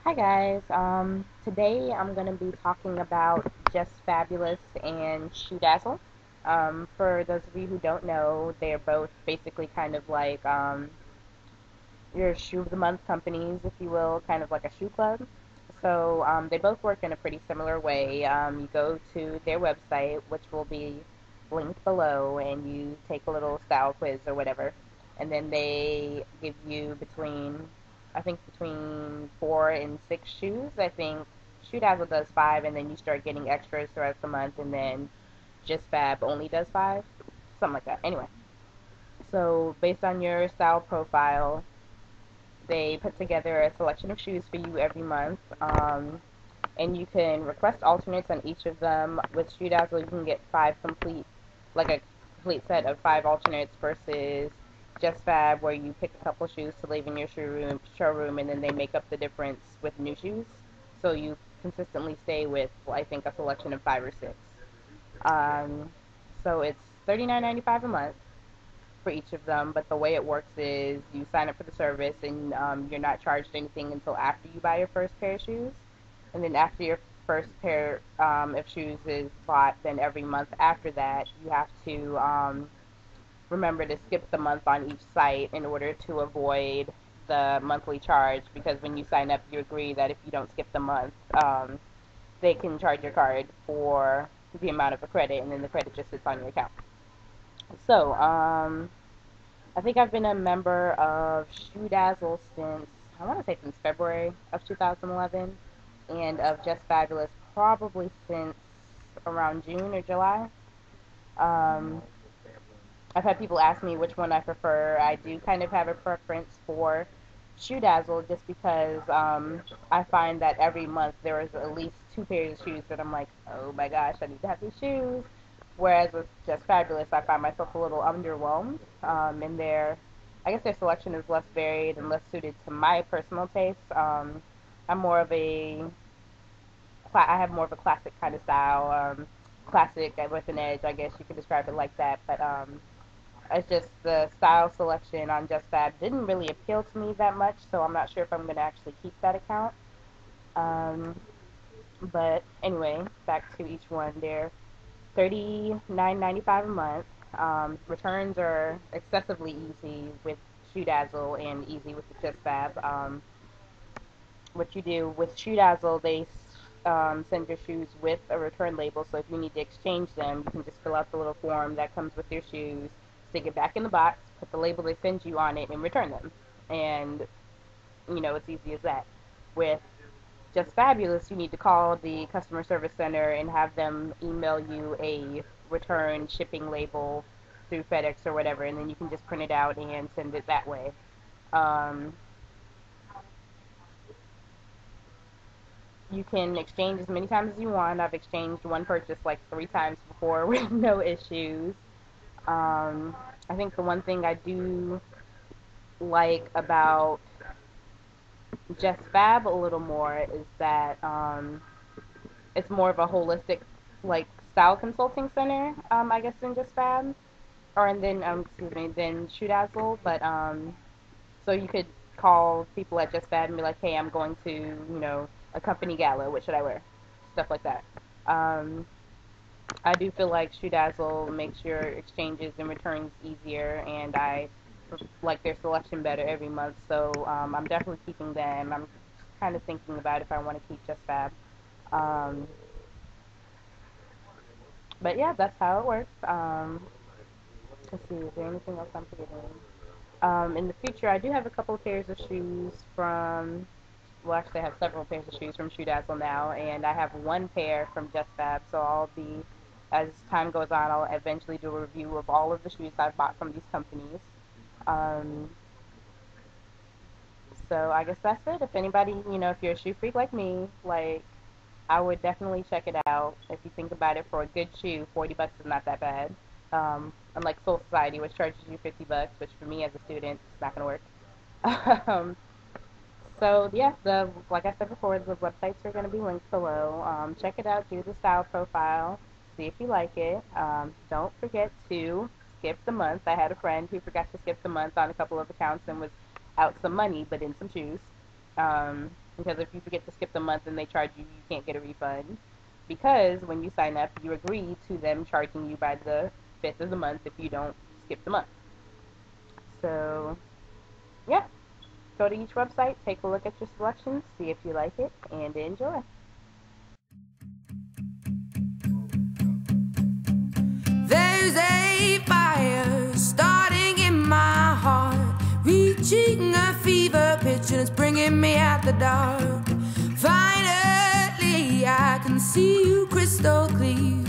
Hi guys. Today I'm going to be talking about Just Fabulous and Shoedazzle. For those of you who don't know, they're both basically kind of like your shoe of the month companies, if you will, kind of like a shoe club. So they both work in a pretty similar way. You go to their website, which will be linked below, and you take a little style quiz or whatever, and then they give you I think between 4 and 6 shoes. I think Shoedazzle does 5, and then you start getting extras throughout the month, and then Just Fab only does 5, something like that. Anyway, so based on your style profile, they put together a selection of shoes for you every month, and you can request alternates on each of them. With Shoedazzle, you can get 5 complete, like a complete set of 5 alternates versus Just Fab, where you pick a couple shoes to leave in your showroom, and then they make up the difference with new shoes. So you consistently stay with, well, I think, a selection of 5 or 6. Um, so it's $39.95 a month for each of them, but the way it works is you sign up for the service and you're not charged anything until after you buy your first pair of shoes. And then after your first pair of shoes is bought, then every month after that, you have to remember to skip the month on each site in order to avoid the monthly charge, because when you sign up, you agree that if you don't skip the month, they can charge your card for the amount of a credit, and then the credit just sits on your account. So, I think I've been a member of Shoedazzle since, I want to say since February of 2011, and of Just Fabulous probably since around June or July. Um, I've had people ask me which one I prefer. I do kind of have a preference for Shoedazzle just because I find that every month there is at least 2 pairs of shoes that I'm like, oh my gosh, I need to have these shoes. Whereas with Just Fabulous, I find myself a little underwhelmed in I guess their selection is less varied and less suited to my personal taste. I'm more of I have more of a classic kind of style, classic with an edge, I guess you could describe it like that. But it's just the style selection on Just Fab didn't really appeal to me that much, so I'm not sure if I'm going to actually keep that account. Um, but anyway, back to each one. They're $39.95 a month. Returns are excessively easy with Shoedazzle and easy with the Just Fab. What you do with Shoedazzle, they send your shoes with a return label, so if you need to exchange them, you can just fill out the little form that comes with your shoes, stick it back in the box, put the label they send you on it, and return them. And, it's easy as that. With Just Fabulous, you need to call the customer service center and have them email you a return shipping label through FedEx or whatever, and then you can just print it out and send it that way. Um, you can exchange as many times as you want. I've exchanged one purchase like 3 times before with no issues. I think the one thing I do like about Just Fab a little more is that it's more of a holistic, like, style consulting center, I guess, than Just Fab, or and then excuse me, than Shoedazzle. But so you could call people at Just Fab and be like, hey, I'm going to, a company gala. What should I wear? Stuff like that. Um, I do feel like Shoedazzle makes your exchanges and returns easier, and I like their selection better every month. So I'm definitely keeping them. I'm kind of thinking about if I want to keep Just Fab. Um, but yeah, that's how it works. Let's see, is there anything else I'm forgetting? In the future, I do have a couple of pairs of shoes from, well, actually, I have several pairs of shoes from Shoedazzle now, and I have one pair from Just Fab. So as time goes on, I'll eventually do a review of all of the shoes I've bought from these companies. Um, so I guess that's it. If anybody, if you're a shoe freak like me, like, I would definitely check it out. If you think about it, for a good shoe, $40 is not that bad. Unlike Soul Society, which charges you $50, which for me as a student, it's not going to work. So yeah, like I said before, the websites are going to be linked below. Check it out, do the style profile, see if you like it. Don't forget to skip the month. I had a friend who forgot to skip the month on a couple of accounts and was out some money, but in some shoes. Um, Because if you forget to skip the month and they charge you, you can't get a refund. Because when you sign up, you agree to them charging you by the 5th of the month if you don't skip the month. So, yeah. Go to each website, take a look at your selections, see if you like it, and enjoy. There's a fire starting in my heart, reaching a fever pitch and it's bringing me out the dark. Finally, I can see you crystal clear.